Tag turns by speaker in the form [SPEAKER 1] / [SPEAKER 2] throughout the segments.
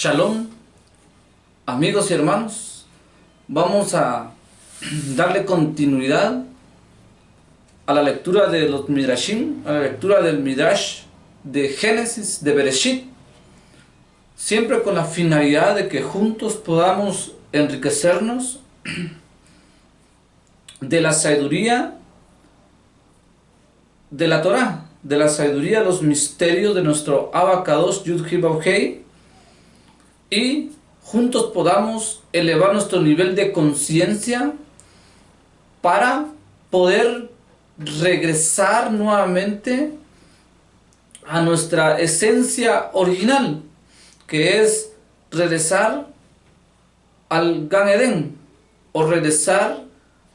[SPEAKER 1] Shalom, amigos y hermanos. Vamos a darle continuidad a la lectura de los Midrashim, a la lectura del Midrash de Génesis, de Bereshit, siempre con la finalidad de que juntos podamos enriquecernos de la sabiduría de la Torá, de la sabiduría de los misterios de nuestro Abba Kadosh Yud He Vav Hei, y juntos podamos elevar nuestro nivel de conciencia para poder regresar nuevamente a nuestra esencia original, que es regresar al Gan Edén, o regresar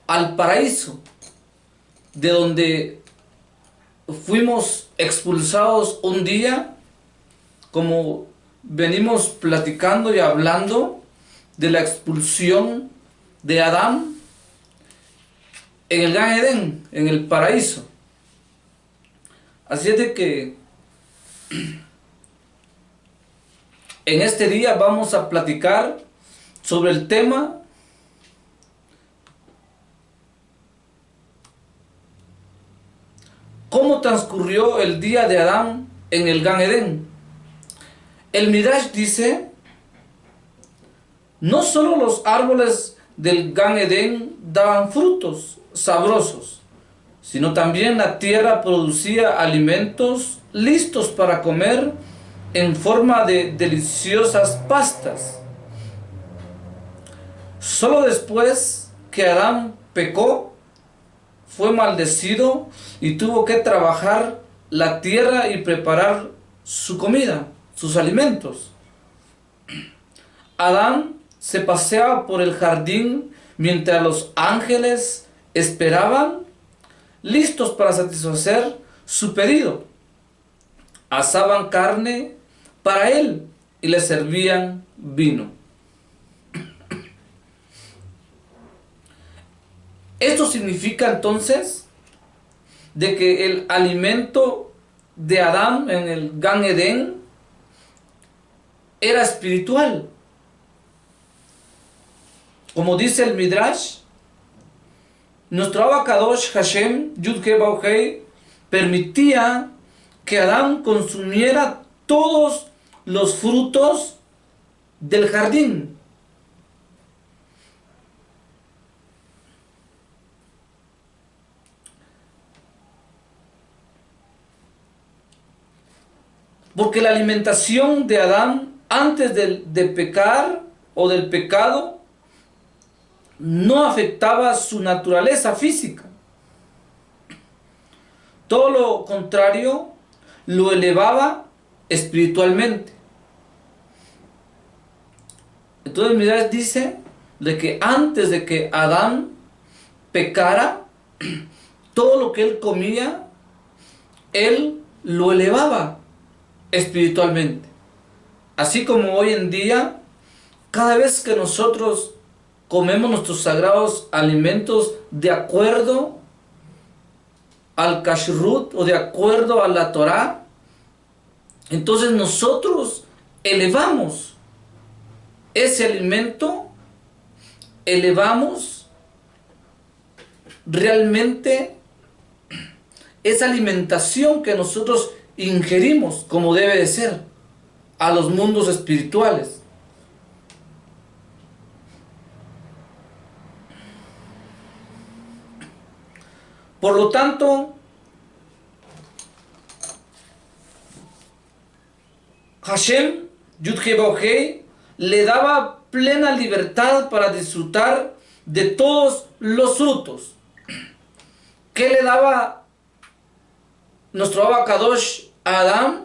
[SPEAKER 1] al paraíso, de donde fuimos expulsados un día, como venimos platicando y hablando de la expulsión de Adán en el Gan Edén, en el paraíso. Así es de que en este día vamos a platicar sobre el tema cómo transcurrió el día de Adán en el Gan Edén. El Midrash dice: no solo los árboles del Gan Edén daban frutos sabrosos, sino también la tierra producía alimentos listos para comer en forma de deliciosas pastas. Solo después que Adán pecó, fue maldecido y tuvo que trabajar la tierra y preparar su comida, sus alimentos. Adán se paseaba por el jardín mientras los ángeles esperaban, listos para satisfacer su pedido. Asaban carne para él y le servían vino. Esto significa entonces de que el alimento de Adán en el Gan Edén era espiritual. Como dice el Midrash, nuestro Abba Kadosh Hashem Yud He Vav Hei permitía que Adán consumiera todos los frutos del jardín. Porque la alimentación de Adán antes de pecar o del pecado no afectaba su naturaleza física. Todo lo contrario, lo elevaba espiritualmente. Entonces Midrash dice de que antes de que Adán pecara, todo lo que él comía, él lo elevaba espiritualmente. Así como hoy en día, cada vez que nosotros comemos nuestros sagrados alimentos de acuerdo al kashrut o de acuerdo a la Torá, entonces nosotros elevamos ese alimento, elevamos realmente esa alimentación que nosotros ingerimos como debe de ser a los mundos espirituales. Por lo tanto, Hashem Yud He Vav Hei le daba plena libertad para disfrutar de todos los frutos. ¿Qué le daba nuestro Abba Kadosh a Adán?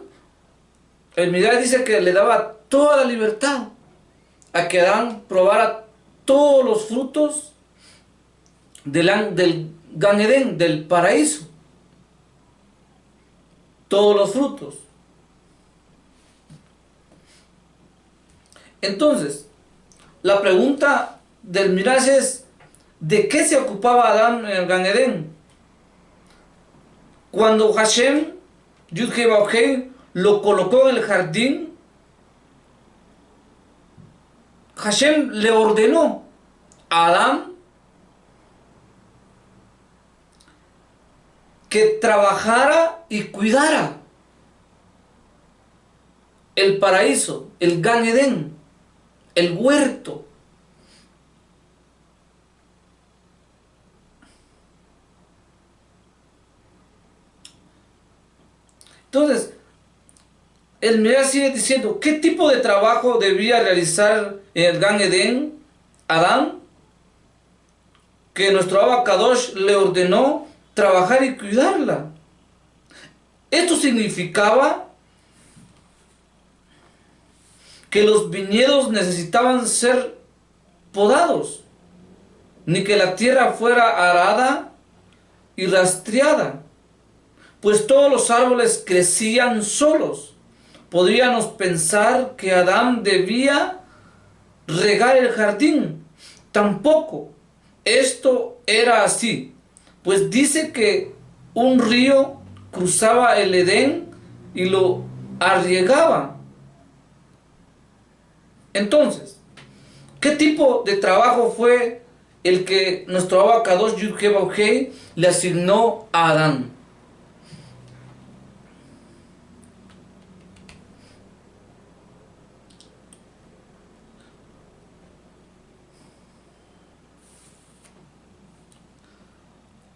[SPEAKER 1] El Midrash dice que le daba toda la libertad a que Adán probara todos los frutos del Gan Edén, del paraíso. Todos los frutos. Entonces, la pregunta del Midrash es: ¿de qué se ocupaba Adán en el Gan Edén? Cuando Hashem Yud He Vav Hei lo colocó en el jardín, Hashem le ordenó a Adán que trabajara y cuidara el paraíso, el Gan Edén, el huerto. Entonces, el Midrash sigue diciendo, ¿qué tipo de trabajo debía realizar en el Gan Edén Adán? Que nuestro Abba Kadosh le ordenó trabajar y cuidarla. Esto significaba que los viñedos necesitaban ser podados, ni que la tierra fuera arada y rastreada, pues todos los árboles crecían solos. Podríamos pensar que Adán debía regar el jardín. Tampoco esto era así, pues dice que un río cruzaba el Edén y lo arriegaba. Entonces, ¿qué tipo de trabajo fue el que nuestro Abba Kadosh Yud-Heh Vav-Heh le asignó a Adán?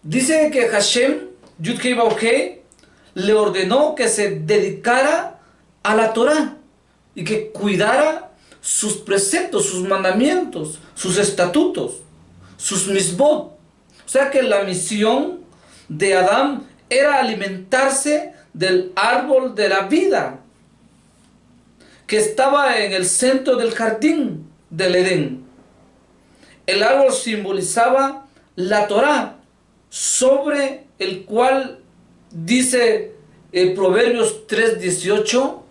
[SPEAKER 1] Dice que Hashem Yud-Heh Vav-Heh le ordenó que se dedicara a la Torah y que cuidara sus preceptos, sus mandamientos, sus estatutos, sus misbot. O sea que la misión de Adán era alimentarse del árbol de la vida que estaba en el centro del jardín del Edén. El árbol simbolizaba la Torah, sobre el cual dice Proverbios 3:18.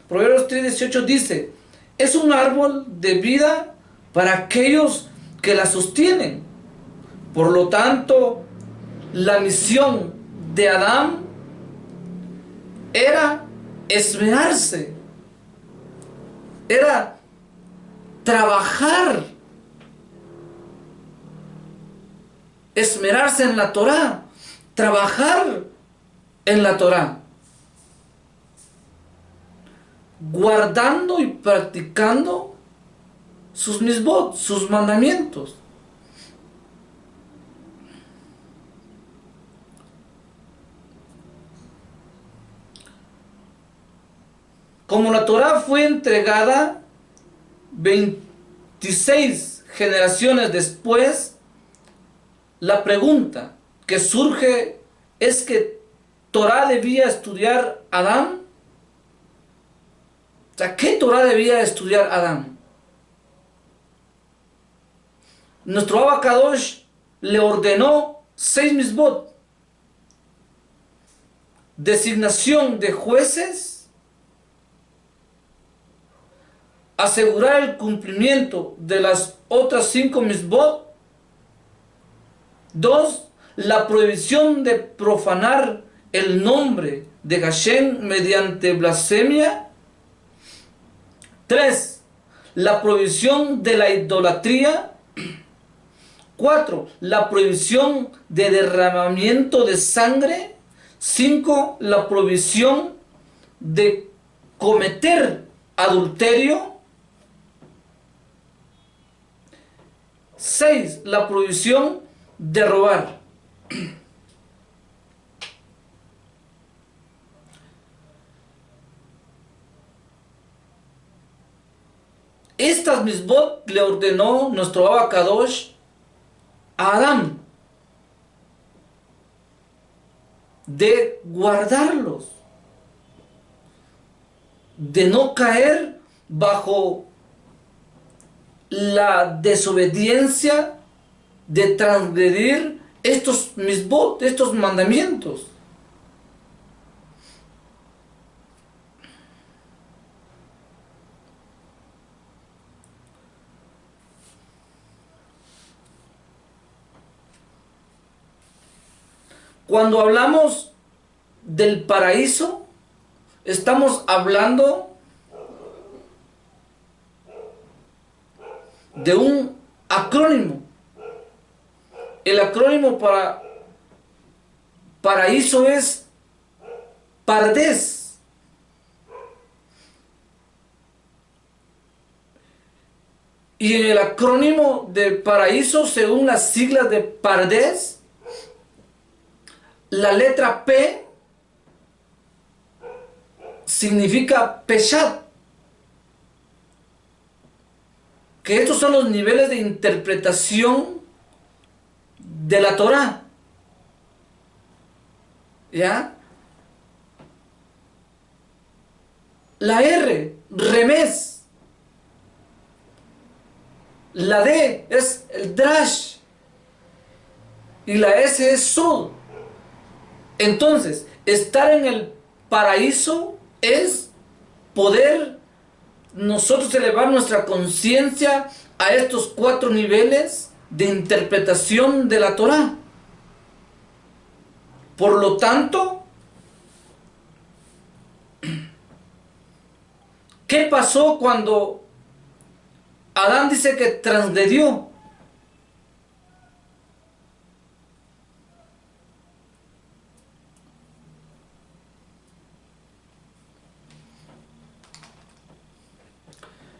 [SPEAKER 1] Proverbios 3:18 dice, es un árbol de vida para aquellos que la sostienen. Por lo tanto, la misión de Adán era esmerarse, era trabajar, esmerarse en la Torah, trabajar en la Torah, guardando y practicando sus misbot, sus mandamientos. Como la Torah fue entregada 26 generaciones después, la pregunta que surge es que Torah debía estudiar Adán. O sea, ¿qué Torah debía estudiar Adán? Nuestro Abba Kadosh le ordenó 6 misbot: designación de jueces, asegurar el cumplimiento de las otras 5 misbot. 2. La prohibición de profanar el nombre de Hashem mediante blasfemia. 3. La prohibición de la idolatría. 4. La prohibición de derramamiento de sangre. 5. La prohibición de cometer adulterio. 6. La prohibición de robar. Estas misbot le ordenó nuestro Abba Kadosh a Adán de guardarlos, de no caer bajo la desobediencia, de transgredir estos misbot, estos mandamientos. Cuando hablamos del paraíso, estamos hablando de un acrónimo. El acrónimo para paraíso es Pardes. Y en el acrónimo de paraíso, según las siglas de Pardes, la letra P significa Peshat. Que estos son los niveles de interpretación de la Torá. ¿Ya? La R, Remez. La D es el Drash. Y la S es Sod. Entonces, estar en el paraíso es poder nosotros elevar nuestra conciencia a estos 4 niveles de interpretación de la Torá. Por lo tanto, ¿qué pasó cuando Adán dice que transgredió?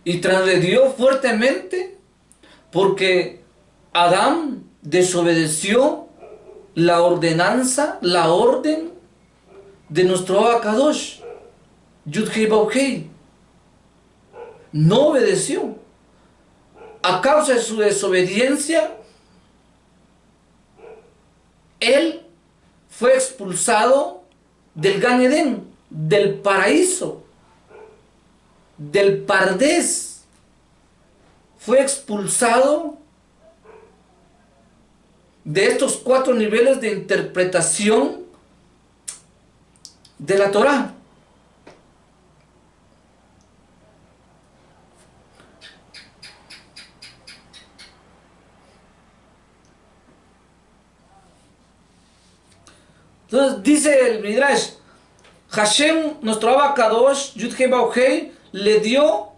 [SPEAKER 1] Y transgredió fuertemente porque Adán desobedeció la ordenanza, la orden de nuestro Abacadosh, Yud-Hei Bau-Hei. No obedeció. A causa de su desobediencia, él fue expulsado del Gan Edén, del paraíso, del Pardes. Fue expulsado de estos 4 niveles de interpretación de la Torá. Entonces dice el Midrash, Hashem, nuestro Abacadosh, Yud-Hei Bau-Hei, le dio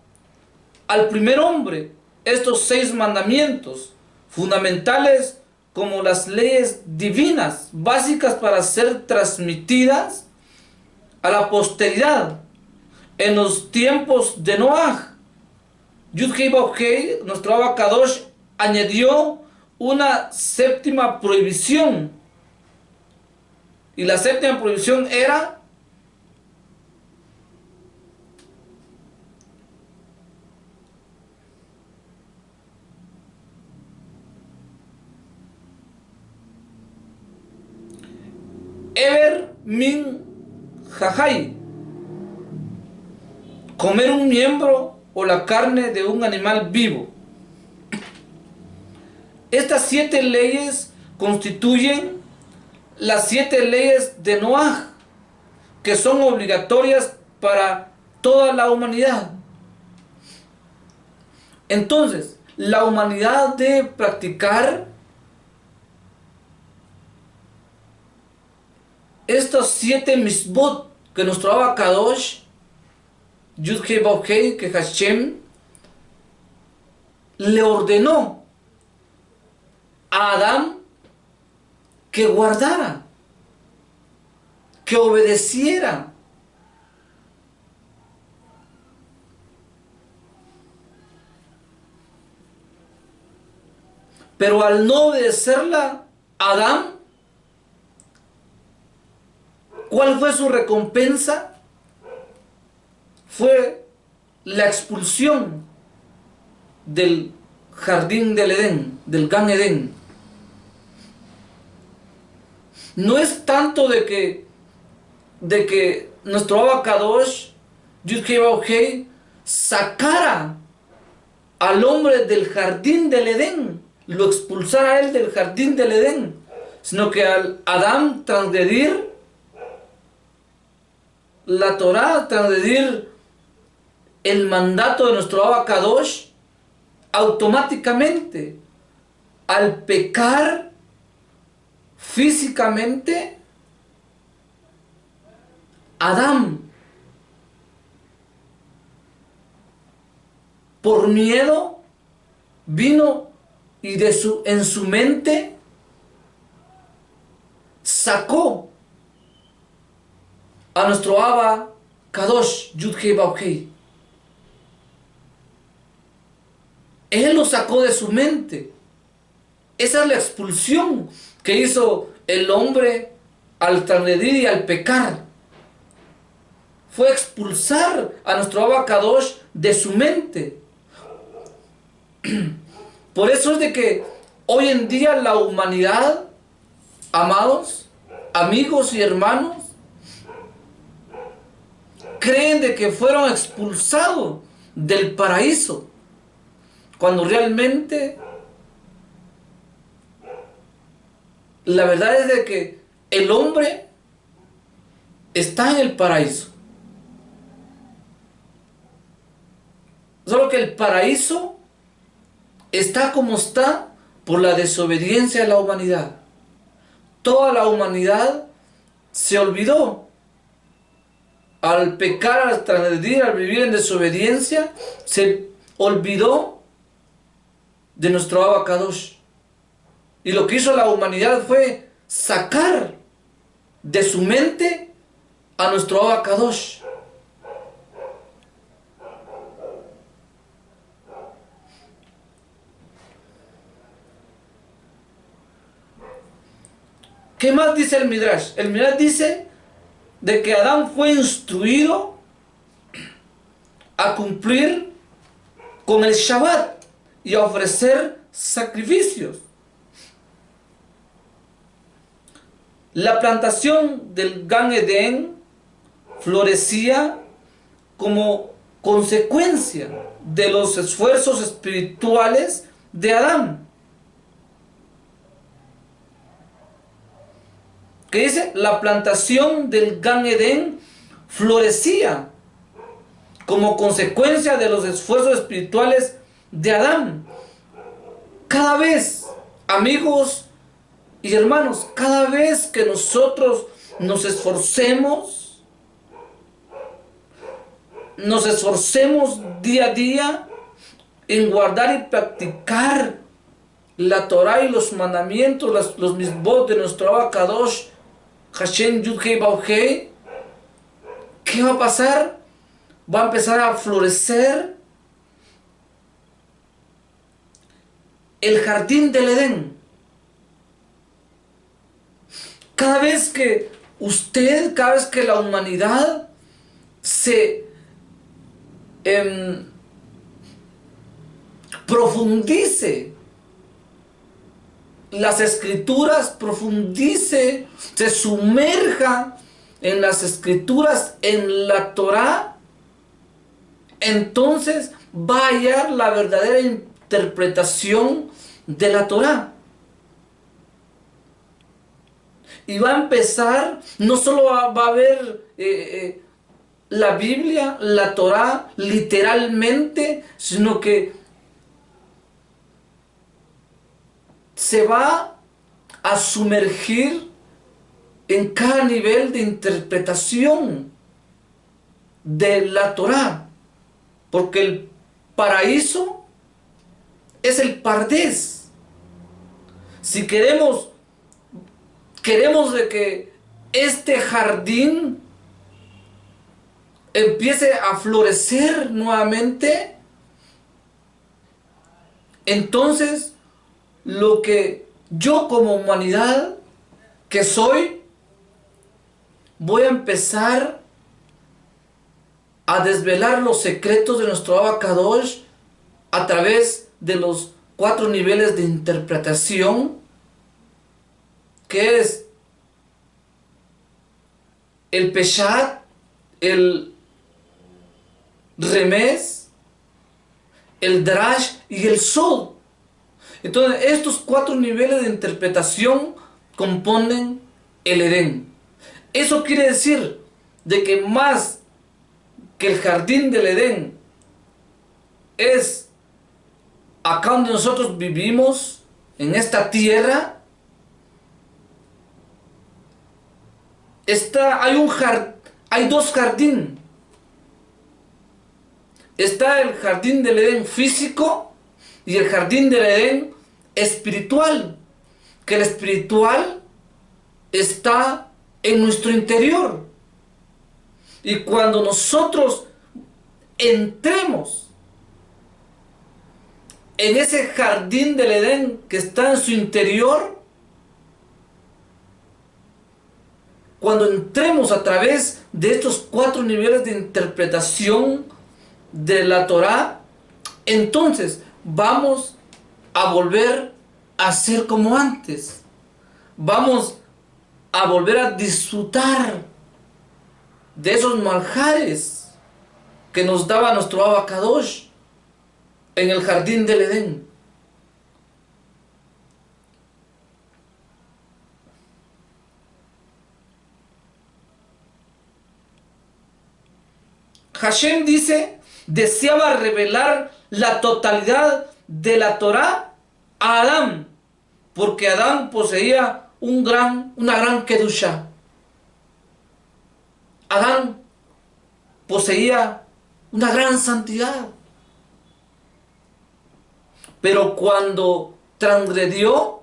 [SPEAKER 1] al primer hombre estos 6 mandamientos fundamentales como las leyes divinas, básicas para ser transmitidas a la posteridad en los tiempos de Noaj. Yud-Hei Bau-Hei, nuestro Abacadosh, añadió una 7ª prohibición. Y la 7ª prohibición era Eber min jajai, comer un miembro o la carne de un animal vivo. Estas 7 leyes constituyen las 7 leyes de Noaj, que son obligatorias para toda la humanidad. Entonces, la humanidad debe practicar estos 7 misbot que nuestro Abacadosh, Yud-Hei Bau-Hei, que Hashem le ordenó a Adán que guardara, que obedeciera. Pero al no obedecerla, Adán, ¿cuál fue su recompensa? Fue la expulsión del jardín del Edén, del Gan Edén. No es tanto de que nuestro Abacadosh, Yud-Hei Bau-Hei, sacara al hombre del jardín del Edén, lo expulsara a él del jardín del Edén, sino que al Adán transgredir la Torá, transgredir el mandato de nuestro Abacadosh, automáticamente, al pecar físicamente, Adán, por miedo, vino y en su mente sacó a nuestro Abba Kadosh Yud-Hei Vav-Hei. Él lo sacó de su mente. Esa es la expulsión que hizo el hombre al transgredir y al pecar. Fue expulsar a nuestro Abba Kadosh de su mente. Por eso es de que hoy en día la humanidad, amados, amigos y hermanos, creen de que fueron expulsados del paraíso, cuando realmente la verdad es de que el hombre está en el paraíso. Solo que el paraíso está como está por la desobediencia de la humanidad. Toda la humanidad se olvidó. Al pecar, al transgredir, al vivir en desobediencia, se olvidó de nuestro Abba Kadosh. Y lo que hizo la humanidad fue sacar de su mente a nuestro Abba Kadosh. ¿Qué más dice el Midrash? El Midrash dice de que Adán fue instruido a cumplir con el Shabbat y a ofrecer sacrificios. La plantación del Gan Edén florecía como consecuencia de los esfuerzos espirituales de Adán. ¿Qué dice? La plantación del Gan Edén florecía como consecuencia de los esfuerzos espirituales de Adán. Cada vez, amigos y hermanos, cada vez que nosotros nos esforcemos día a día en guardar y practicar la Torah y los mandamientos, los misbot de nuestro Abba Kadosh, Hashem Yud-Hei Vav-Hei, ¿qué va a pasar? Va a empezar a florecer el jardín del Edén. Cada vez que cada vez que la humanidad se profundice las escrituras, profundice, se sumerja en las escrituras, en la Torah, entonces va a hallar la verdadera interpretación de la Torah. Y va a empezar, no solo va a ver la Biblia, la Torah, literalmente, sino que se va a sumergir en cada nivel de interpretación de la Torah. Porque el paraíso es el Pardés. Si queremos de que este jardín empiece a florecer nuevamente, entonces lo que yo como humanidad que soy, voy a empezar a desvelar los secretos de nuestro Abba Kadosh a través de los 4 niveles de interpretación, que es el Peshat, el Remez, el Drash y el Sod. Entonces estos 4 niveles de interpretación componen el Edén. Eso quiere decir de que más que el jardín del Edén es acá donde nosotros vivimos, en esta tierra, hay 2 jardines. Está el jardín del Edén físico, y el jardín del Edén espiritual, que el espiritual está en nuestro interior. Y cuando nosotros entremos en ese jardín del Edén que está en su interior, cuando entremos a través de estos 4 niveles de interpretación de la Torá, entonces vamos a volver a ser como antes. Vamos a volver a disfrutar de esos manjares que nos daba nuestro Abba Kadosh en el jardín del Edén. Hashem dice, deseaba revelar la totalidad de la Torá a Adán, porque Adán poseía una gran Kedusha. Adán poseía una gran santidad. Pero cuando transgredió,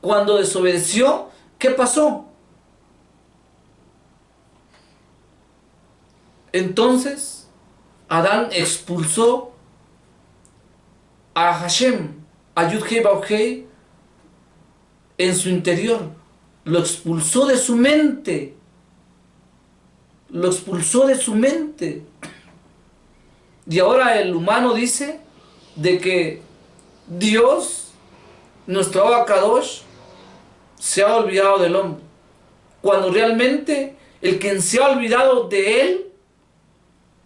[SPEAKER 1] cuando desobedeció, ¿qué pasó? Entonces, Adán expulsó a Hashem, a Yud-Heh Vav-Heh, en su interior. Lo expulsó de su mente. Lo expulsó de su mente. Y ahora el humano dice de que Dios, nuestro Abba Kadosh, se ha olvidado del hombre. Cuando realmente el quien se ha olvidado de él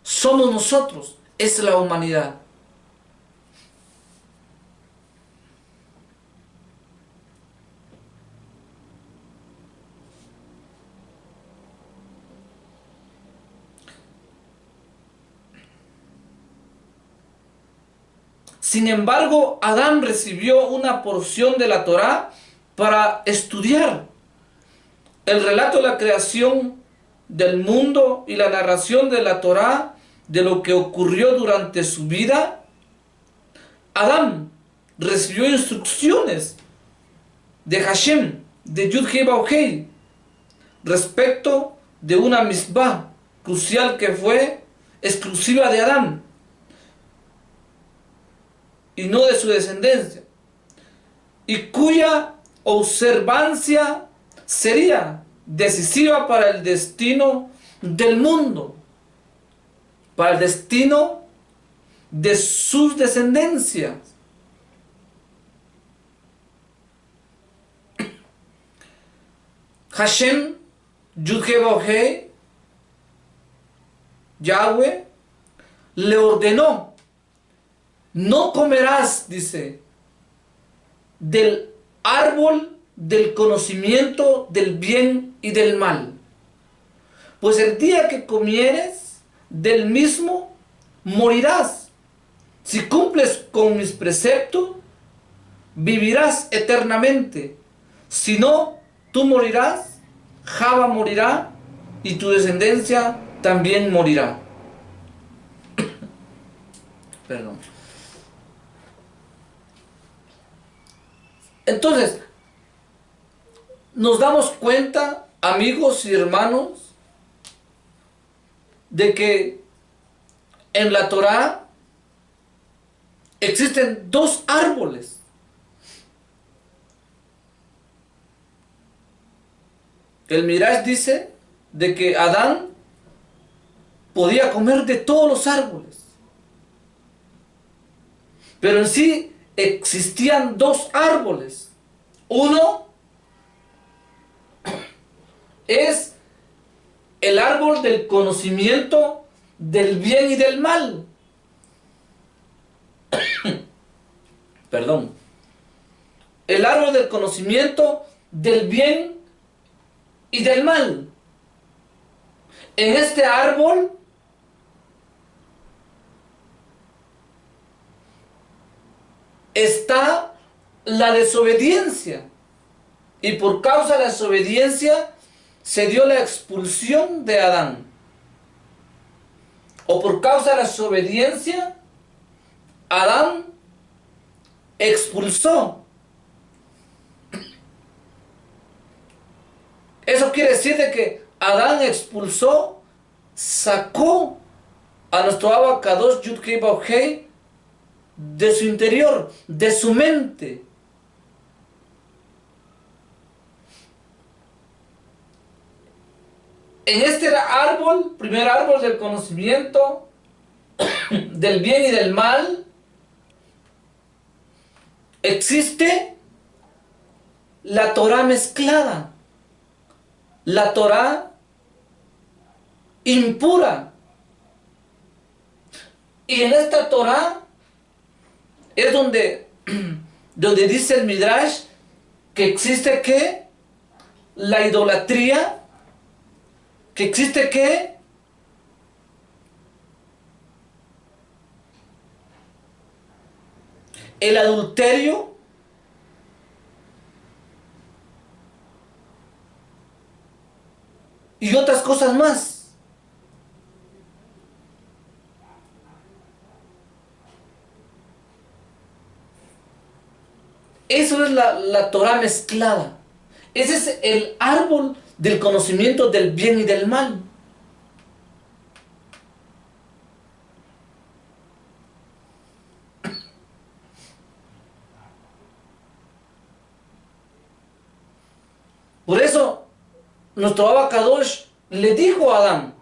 [SPEAKER 1] somos nosotros, es la humanidad. Sin embargo, Adán recibió una porción de la Torá para estudiar. El relato de la creación del mundo y la narración de la Torá de lo que ocurrió durante su vida. Adán recibió instrucciones de Hashem, de Yud-Heh Vav-Heh, respecto de una misbah crucial que fue exclusiva de Adán y no de su descendencia, y cuya observancia sería decisiva para el destino del mundo, para el destino de sus descendencias. Hashem, Yud-Heh Vav-Heh, Yahweh, le ordenó: no comerás, dice, del árbol del conocimiento del bien y del mal, pues el día que comieres del mismo morirás. Si cumples con mis preceptos, vivirás eternamente. Si no, tú morirás, Java morirá y tu descendencia también morirá. Perdón. Entonces, nos damos cuenta, amigos y hermanos, de que en la Torá existen 2 árboles. El Midrash dice de que Adán podía comer de todos los árboles, pero en sí existían 2 árboles. Uno es el árbol del conocimiento del bien y del mal. Perdón. El árbol del conocimiento del bien y del mal. En este árbol está la desobediencia, y por causa de la desobediencia se dio la expulsión de Adán. O por causa de la desobediencia, Adán expulsó. Eso quiere decir de que Adán expulsó, sacó a nuestro Abacadosh Yud-Hei Bauhei de su interior, de su mente. En este árbol, primer árbol del conocimiento del bien y del mal, existe la Torah mezclada, la Torah impura. Y en esta Torah es donde dice el Midrash que existe ¿qué? La idolatría, que existe ¿qué? El adulterio, y otras cosas más. Eso es la Torah mezclada. Ese es el árbol del conocimiento del bien y del mal. Por eso, nuestro Abacadosh le dijo a Adán,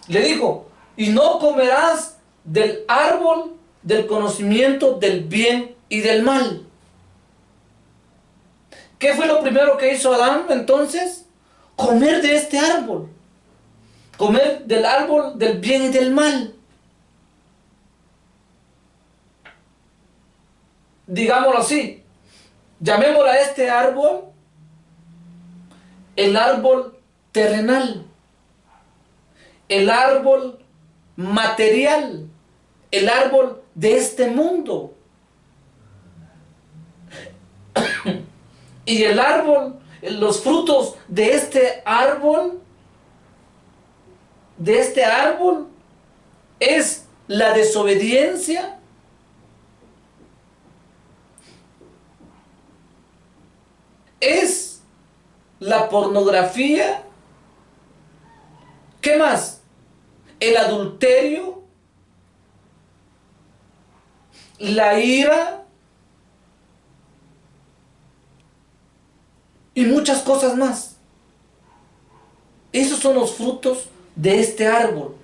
[SPEAKER 1] le dijo, y no comerás del árbol del conocimiento del bien y del mal. ¿Qué fue lo primero que hizo Adán entonces? Comer de este árbol. Comer del árbol del bien y del mal. Digámoslo así. Llamémoslo a este árbol el árbol terrenal. El árbol material. El árbol de este mundo. Y el árbol, los frutos de este árbol es la desobediencia, es la pornografía, ¿qué más? El adulterio, la ira y muchas cosas más. Esos son los frutos de este árbol.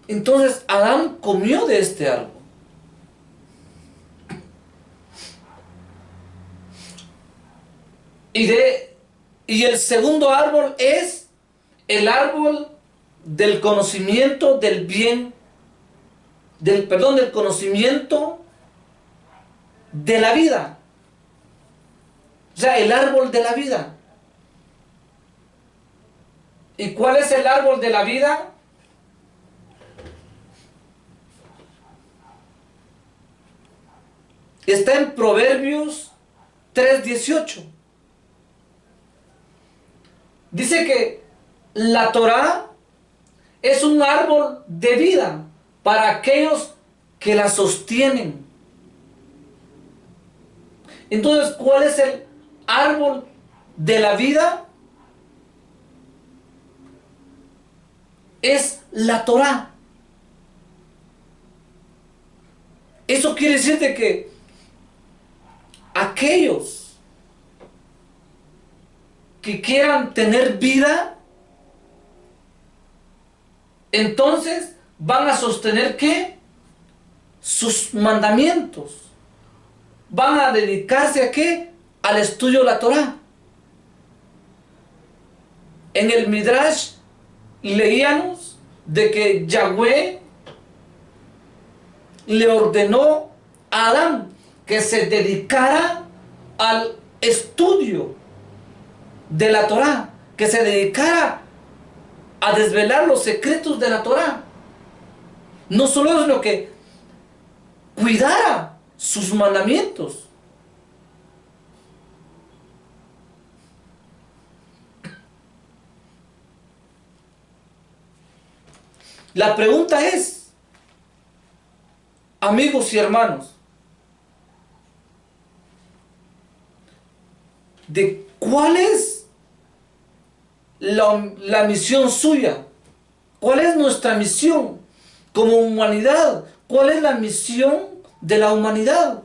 [SPEAKER 1] Entonces Adán comió de este árbol. Y el segundo árbol es el árbol del conocimiento del bien, del conocimiento de la vida. O sea, el árbol de la vida. ¿Y cuál es el árbol de la vida? Está en Proverbios 3:18. Dice que la Torah es un árbol de vida para aquellos que la sostienen. Entonces, ¿cuál es el árbol de la vida? Es la Torah. Eso quiere decir de que aquellos que quieran tener vida, entonces van a sostener ¿qué? Sus mandamientos. Van a dedicarse ¿a qué? Al estudio de la Torah. En el Midrash leíamos de que Yahweh le ordenó a Adán que se dedicara al estudio de la Torah, que se dedicara a desvelar los secretos de la Torah. No solo es lo que cuidara sus mandamientos. La pregunta es, amigos y hermanos, ¿de cuál es la misión suya? ¿Cuál es nuestra misión como humanidad? ¿Cuál es la misión de la humanidad?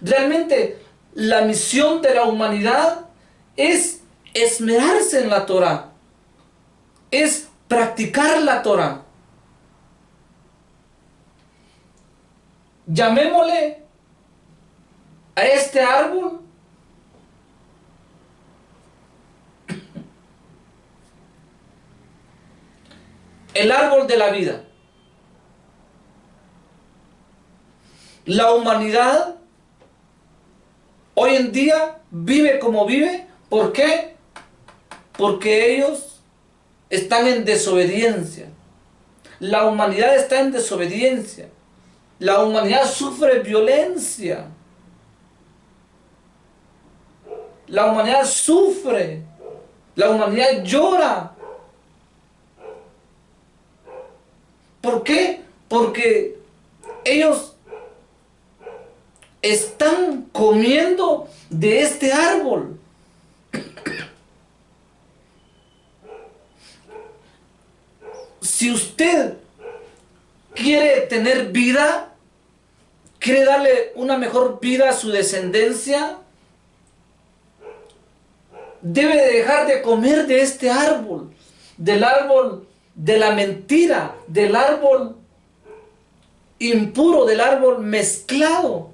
[SPEAKER 1] Realmente, la misión de la humanidad es esmerarse en la Torá, es practicar la Torá. Llamémosle a este árbol el árbol de la vida. La humanidad hoy en día vive como vive. ¿Por qué? Porque ellos están en desobediencia. La humanidad está en desobediencia. La humanidad sufre violencia. La humanidad sufre. La humanidad llora. ¿Por qué? Porque ellos están comiendo de este árbol. Si usted quiere tener vida, quiere darle una mejor vida a su descendencia, debe dejar de comer de este árbol, del árbol de la mentira, del árbol impuro, del árbol mezclado.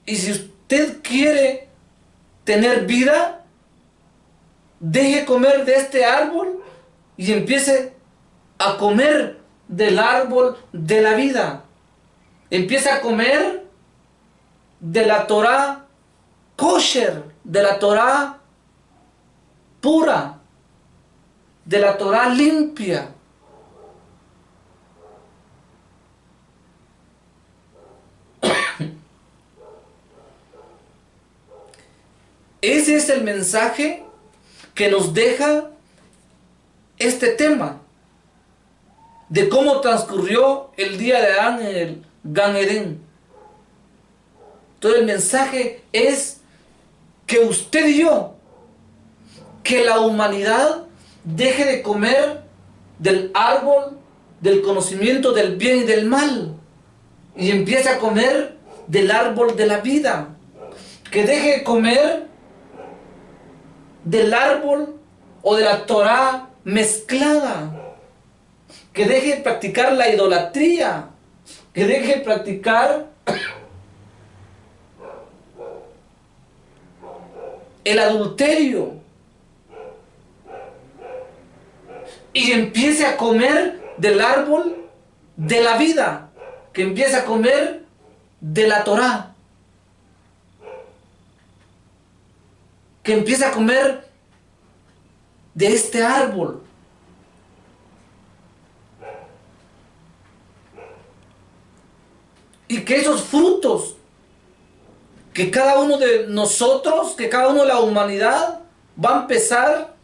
[SPEAKER 1] Y si usted quiere tener vida, deje comer de este árbol y empiece a comer del árbol de la vida. Empieza a comer de la Torá kosher, de la Torá pura, de la Torá limpia. Ese es el mensaje que nos deja este tema de cómo transcurrió el día de Adán en el Gan Edén. Entonces el mensaje es que usted y yo, que la humanidad deje de comer del árbol del conocimiento del bien y del mal y empiece a comer del árbol de la vida. Que deje de comer del árbol o de la Torá mezclada. Que deje de practicar la idolatría. Que deje de practicar el adulterio. Y empiece a comer del árbol de la vida. Que empiece a comer de la Torá. Que empiece a comer de este árbol. Y que esos frutos que cada uno de nosotros, que cada uno de la humanidad va a empezar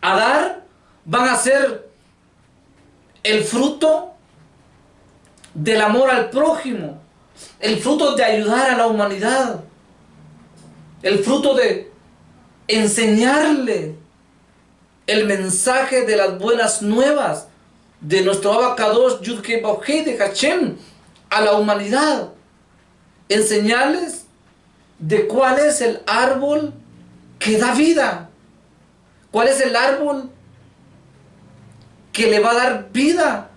[SPEAKER 1] a dar, van a ser el fruto del amor al prójimo, el fruto de ayudar a la humanidad, el fruto de enseñarle el mensaje de las buenas nuevas de nuestro Abacados Yudke Bauhei de Hashem a la humanidad. Enseñarles de cuál es el árbol que da vida, cuál es el árbol que le va a dar vida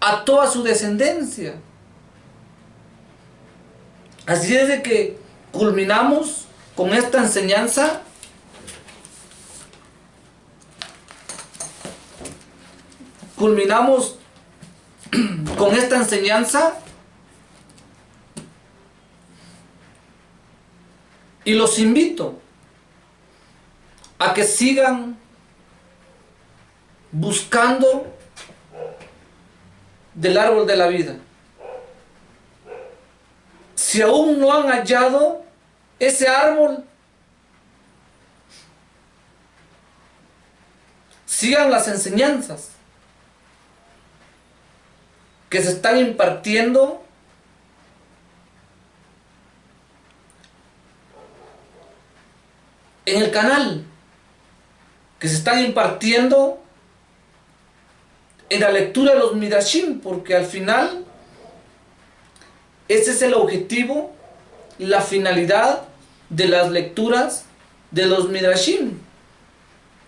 [SPEAKER 1] a toda su descendencia. Así es de que culminamos con esta enseñanza. Culminamos con esta enseñanza y los invito a que sigan buscando del árbol de la vida. Si aún no han hallado ese árbol, sigan las enseñanzas que se están impartiendo en el canal, que se están impartiendo en la lectura de los Midrashim, porque al final ese es el objetivo, la finalidad de las lecturas de los Midrashim,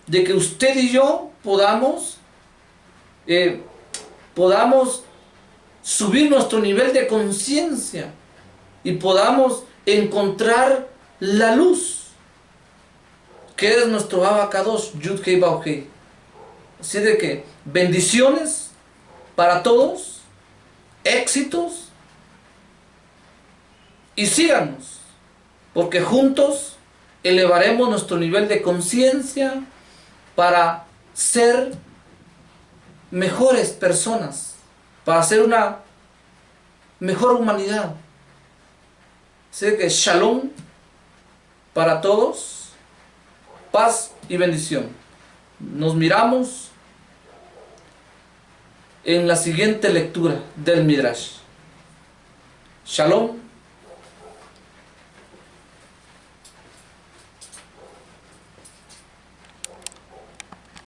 [SPEAKER 1] de que usted y yo podamos subir nuestro nivel de conciencia y podamos encontrar la luz, que es nuestro Abacados, Yud-Hei Bau-Hei. Así de que bendiciones para todos, éxitos, y síganos, porque juntos elevaremos nuestro nivel de conciencia para ser mejores personas, para ser una mejor humanidad. Así que Shalom para todos, paz y bendición. Nos miramos en la siguiente lectura del Midrash. Shalom.